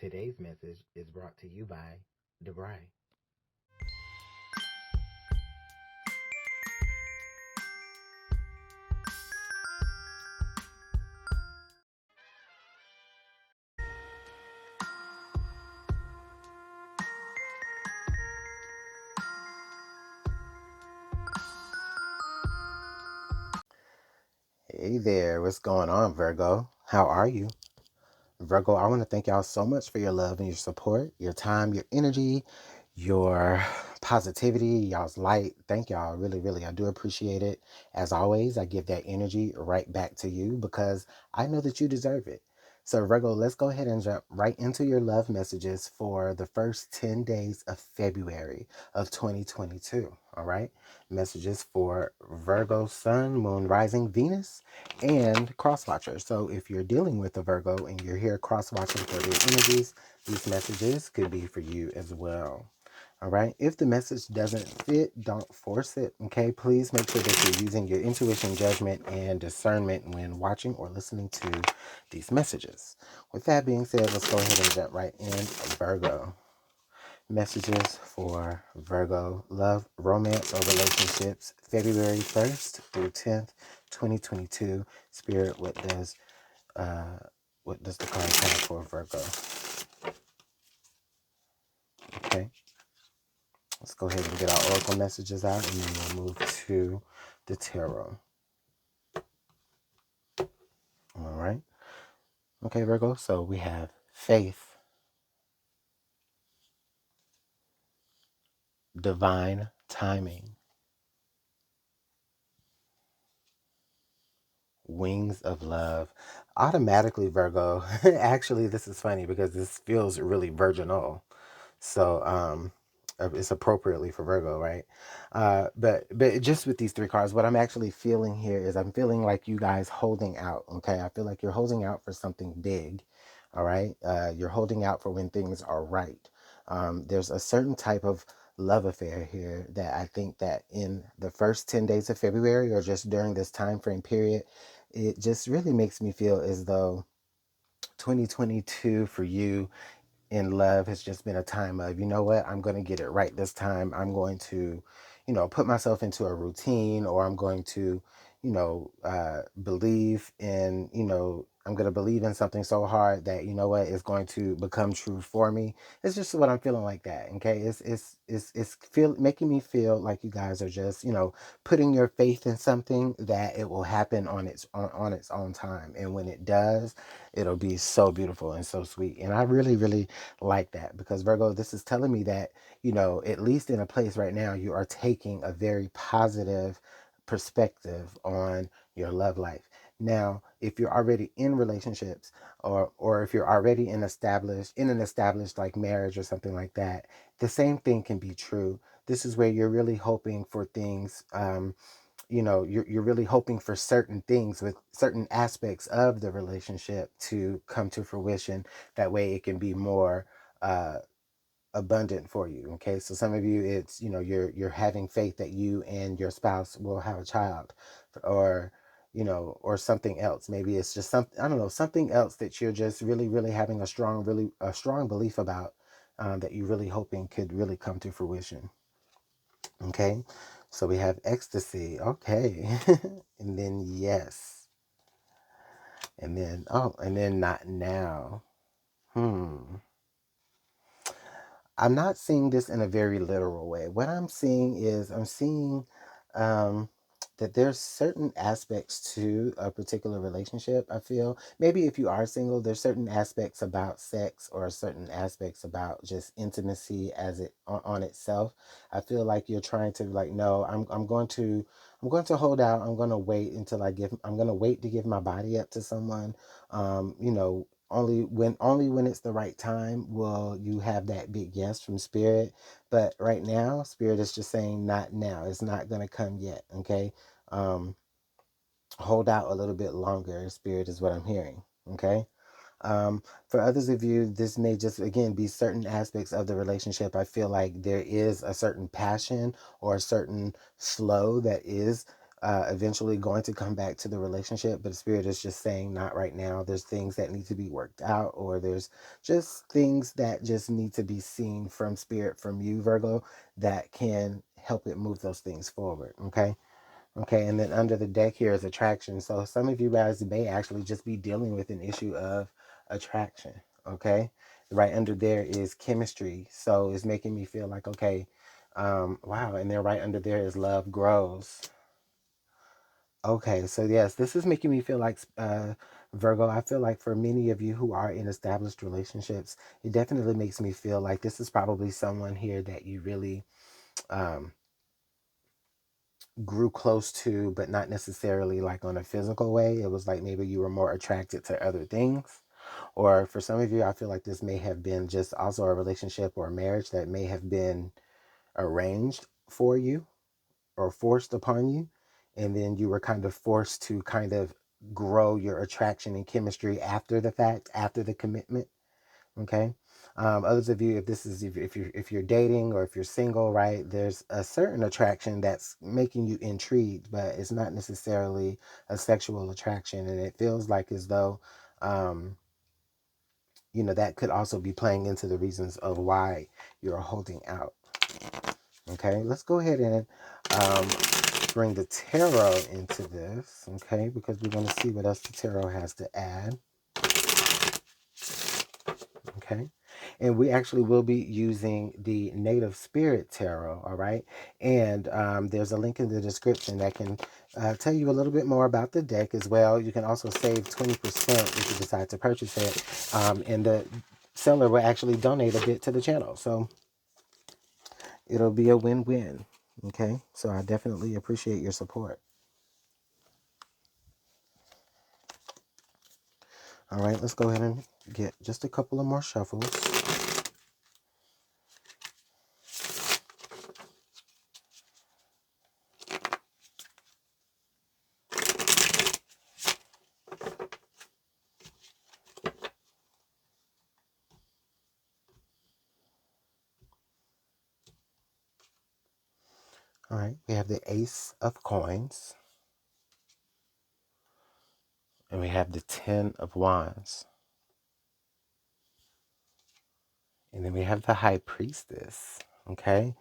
Today's message is brought to you by Debray. Hey there, what's going on, Virgo? How are you? Virgo, I want to thank y'all so much for your love and your support, your time, your energy, your positivity, y'all's light. Thank y'all. Really, really, I do appreciate it. As always, I give that energy right back to you because I know that you deserve it. So, Virgo, let's go ahead and jump right into your love messages for the first 10 days of February of 2022. All right. Messages for Virgo, Sun, Moon, Rising, Venus, and cross-watcher. So if you're dealing with a Virgo and you're here cross-watching for their energies, these messages could be for you as well. All right. If the message doesn't fit, don't force it. Okay. Please make sure that you're using your intuition, judgment, and discernment when watching or listening to these messages. With that being said, let's go ahead and jump right in. Virgo. Messages for Virgo, love, romance, or relationships, February 1st through 10th, 2022. Spirit, what does the card have for Virgo? Okay, let's go ahead and get our oracle messages out, and then we'll move to the tarot. All right. Okay, Virgo. So we have faith, divine timing, wings of love. Automatically, Virgo. Actually, this is funny because this feels really virginal. So it's appropriately for Virgo, right? But just with these three cards, what I'm actually feeling here is I'm feeling like you guys holding out. Okay, I feel like you're holding out for something big. All right, you're holding out for when things are right. There's a certain type of love affair here that I think that in the first 10 days of February, or just during this time frame period, it just really makes me feel as though 2022 for you in love has just been a time of, you know what, I'm going to get it right this time. I'm going to, put myself into a routine, or I'm going to, believe in, I'm going to believe in something so hard that, you know what, is going to become true for me. It's just what I'm feeling like that. Okay. It's making me feel like you guys are just, putting your faith in something that it will happen on its own time. And when it does, it'll be so beautiful and so sweet. And I really, really like that, because Virgo, this is telling me that, at least in a place right now, you are taking a very positive perspective on your love life. Now, if you're already in relationships, or if you're already in an established like marriage or something like that, the same thing can be true. This is where you're really hoping for things, you're really hoping for certain things with certain aspects of the relationship to come to fruition. That way it can be more uh, abundant for you. Okay, so some of you, it's, you're having faith that you and your spouse will have a child, or or something else. Maybe it's just something, I don't know, something else that you're just really, really having a strong belief about, that you're really hoping could really come to fruition. Okay, so we have ecstasy. Okay, and then yes, and then and then not now. I'm not seeing this in a very literal way. What I'm seeing is I'm seeing um, that there's certain aspects to a particular relationship. I feel maybe if you are single, there's certain aspects about sex, or certain aspects about just intimacy as it on itself. I feel like you're trying to, like, no, I'm going to hold out. I'm going to wait until I'm going to wait to give my body up to someone. Only when it's the right time will you have that big yes from spirit. But right now, spirit is just saying not now. It's not going to come yet. Okay. um Hold out a little bit longer, spirit, is what I'm hearing. Okay. For others of you, this may just, again, be certain aspects of the relationship. I feel like there is a certain passion or a certain flow that is eventually going to come back to the relationship, but the spirit is just saying not right now. There's things that need to be worked out, or there's just things that just need to be seen from spirit, from you, Virgo, that can help it move those things forward. Okay. Okay, and then under the deck here is attraction. So some of you guys may actually just be dealing with an issue of attraction. Okay, right under there is chemistry. So it's making me feel like, okay, wow. And then right under there is love grows. Okay, so yes, this is making me feel like, Virgo, I feel like for many of you who are in established relationships, it definitely makes me feel like this is probably someone here that you really um, grew close to, but not necessarily like on a physical way. It was like maybe you were more attracted to other things. Or for some of you, I feel like this may have been just also a relationship or a marriage that may have been arranged for you or forced upon you. And then you were kind of forced to kind of grow your attraction and chemistry after the fact, after the commitment. Okay. Others of you, if this is if you're dating or if you're single, right, there's a certain attraction that's making you intrigued, but it's not necessarily a sexual attraction, and it feels like as though um, that could also be playing into the reasons of why you're holding out. Okay, let's go ahead and um, bring the tarot into this, okay, because we're going to see what else the tarot has to add. Okay. And we actually will be using the Native Spirit Tarot. All right. And there's a link in the description that can tell you a little bit more about the deck as well. You can also save 20% if you decide to purchase it. And the seller will actually donate a bit to the channel. So it'll be a win-win. Okay. So I definitely appreciate your support. All right. Let's go ahead and get just a couple of more shuffles. All right, we have the Ace of Coins, and we have the Ten of Wands, and then we have the High Priestess, okay?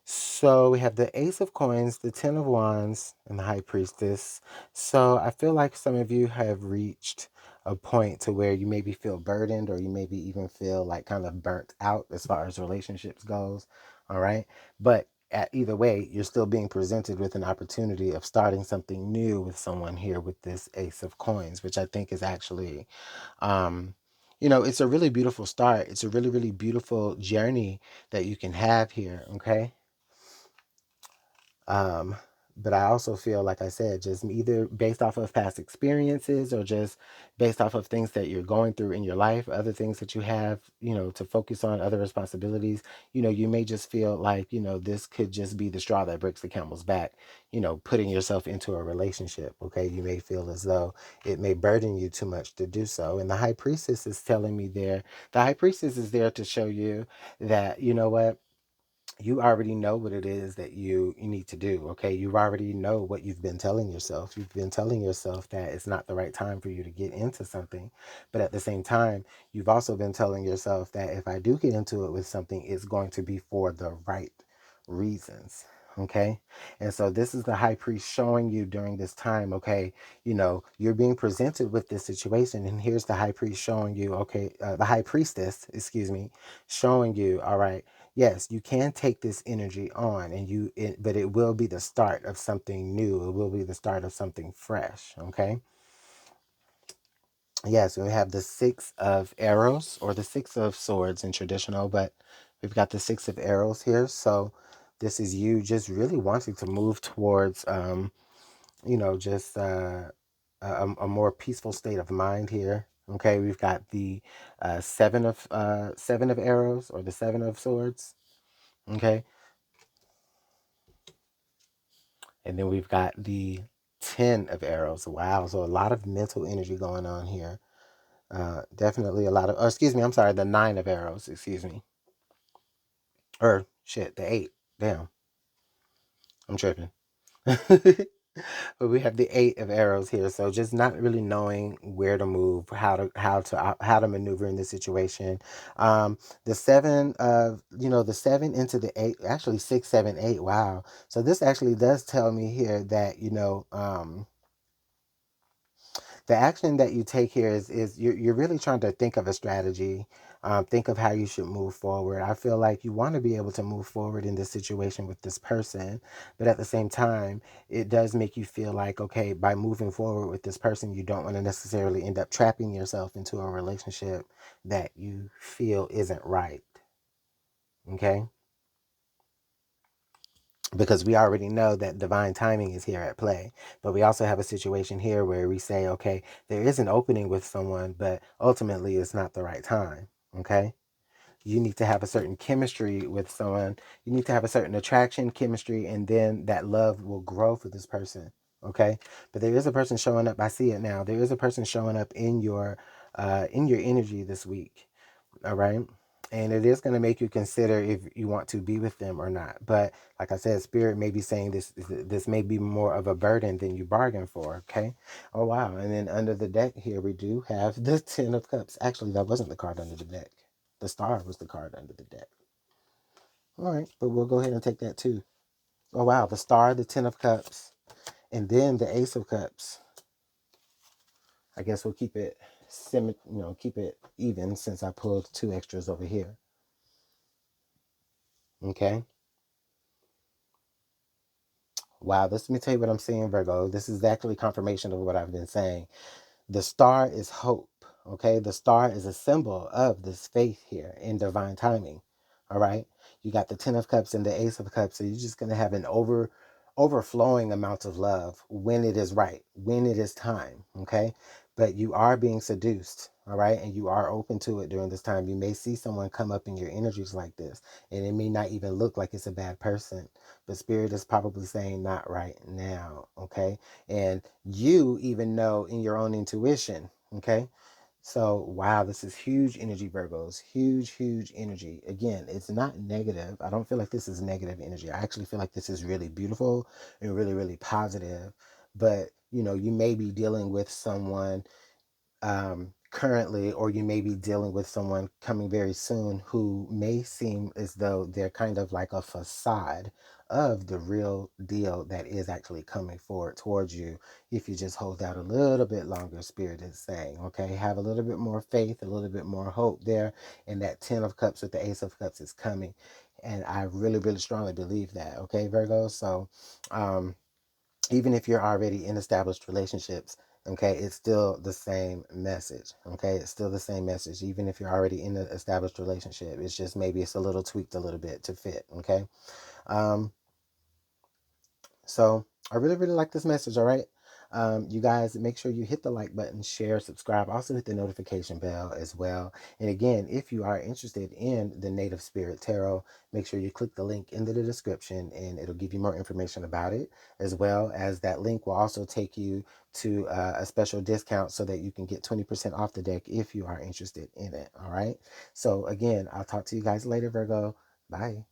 So we have the Ace of Coins, the Ten of Wands, and the High Priestess. So I feel like some of you have reached a point to where you maybe feel burdened, or you maybe even feel like kind of burnt out as far as relationships goes, all right? But at either way, you're still being presented with an opportunity of starting something new with someone here with this Ace of Coins, which I think is actually um, it's a really beautiful start. It's a really, really beautiful journey that you can have here, okay? Um, but I also feel, like I said, just either based off of past experiences or just based off of things that you're going through in your life, other things that you have, to focus on, other responsibilities, you may just feel like, this could just be the straw that breaks the camel's back, putting yourself into a relationship. Okay. You may feel as though it may burden you too much to do so. And the High Priestess is telling me the High Priestess is there to show you that, you know what? You already know what it is that you need to do. Okay, you already know what you've been telling yourself. You've been telling yourself that it's not the right time for you to get into something, but at the same time, you've also been telling yourself that if I do get into it with something, it's going to be for the right reasons. Okay, and so this is the High Priest showing you during this time. Okay, you're being presented with this situation, and here's the High Priest showing you, okay, the High Priestess, excuse me, showing you, all right, yes, you can take this energy on, and but it will be the start of something new. It will be the start of something fresh. Okay. Yes, we have the Six of Arrows, or the Six of Swords in traditional, but we've got the Six of Arrows here. So this is you just really wanting to move towards, just a more peaceful state of mind here. Okay, we've got the Seven of Arrows, or the Seven of Swords. Okay, and then we've got the 10 of arrows. Wow. So a lot of mental energy going on here. Definitely a lot of, oh, excuse me, I'm sorry, the 9 of arrows, excuse me. Or shit, the 8. Damn. I'm tripping. But we have the Eight of Arrows here, so just not really knowing where to move, how to maneuver in this situation. The seven of the seven into the eight, actually 6, 7, 8. Wow. So this actually does tell me here that the action that you take here is you're really trying to think of a strategy, think of how you should move forward. I feel like you want to be able to move forward in this situation with this person, but at the same time, it does make you feel like, okay, by moving forward with this person, you don't want to necessarily end up trapping yourself into a relationship that you feel isn't right. Okay, because we already know that divine timing is here at play. But we also have a situation here where we say, okay, there is an opening with someone, but ultimately it's not the right time. Okay. You need to have a certain chemistry with someone. You need to have a certain attraction, chemistry, and then that love will grow for this person. Okay. But there is a person showing up. I see it now. There is a person showing up in your energy this week. All right. And it is going to make you consider if you want to be with them or not. But like I said, spirit may be saying this may be more of a burden than you bargained for. Okay. Oh, wow. And then under the deck here, we do have the Ten of Cups. Actually, that wasn't the card under the deck. The Star was the card under the deck. All right. But we'll go ahead and take that too. Oh, wow. The Star, the Ten of Cups, and then the Ace of Cups. I guess we'll keep it keep it even since I pulled two extras over here. Okay. Wow, let me tell you what I'm seeing, Virgo. This is actually confirmation of what I've been saying. The star is hope. Okay. The star is a symbol of this faith here in divine timing. All right. You got the Ten of Cups and the Ace of Cups. So you're just going to have an overflowing amount of love when it is right, when it is time. Okay. But you are being seduced. All right. And you are open to it during this time. You may see someone come up in your energies like this, and it may not even look like it's a bad person. But spirit is probably saying not right now. Okay. And you even know in your own intuition. Okay. So, wow, this is huge energy, Virgos. Huge, huge energy. Again, it's not negative. I don't feel like this is negative energy. I actually feel like this is really beautiful and really, really positive. But, you may be dealing with someone currently, or you may be dealing with someone coming very soon who may seem as though they're kind of like a facade of the real deal that is actually coming forward towards you if you just hold out a little bit longer. Spirit is saying, okay, have a little bit more faith, a little bit more hope there, and that Ten of Cups with the Ace of Cups is coming. And I really, really strongly believe that. Okay, Virgo. So even if you're already in established relationships, okay, it's still the same message. Okay, it's still the same message. Even if you're already in an established relationship, it's just maybe it's a little tweaked a little bit to fit. Okay. um so I really, really like this message. All right. You guys, make sure you hit the like button, share, subscribe. Also hit the notification bell as well. And again, if you are interested in the Native Spirit Tarot, make sure you click the link in the description and it'll give you more information about it, as well as that link will also take you to a special discount so that you can get 20% off the deck if you are interested in it. All right. So again, I'll talk to you guys later, Virgo. Bye.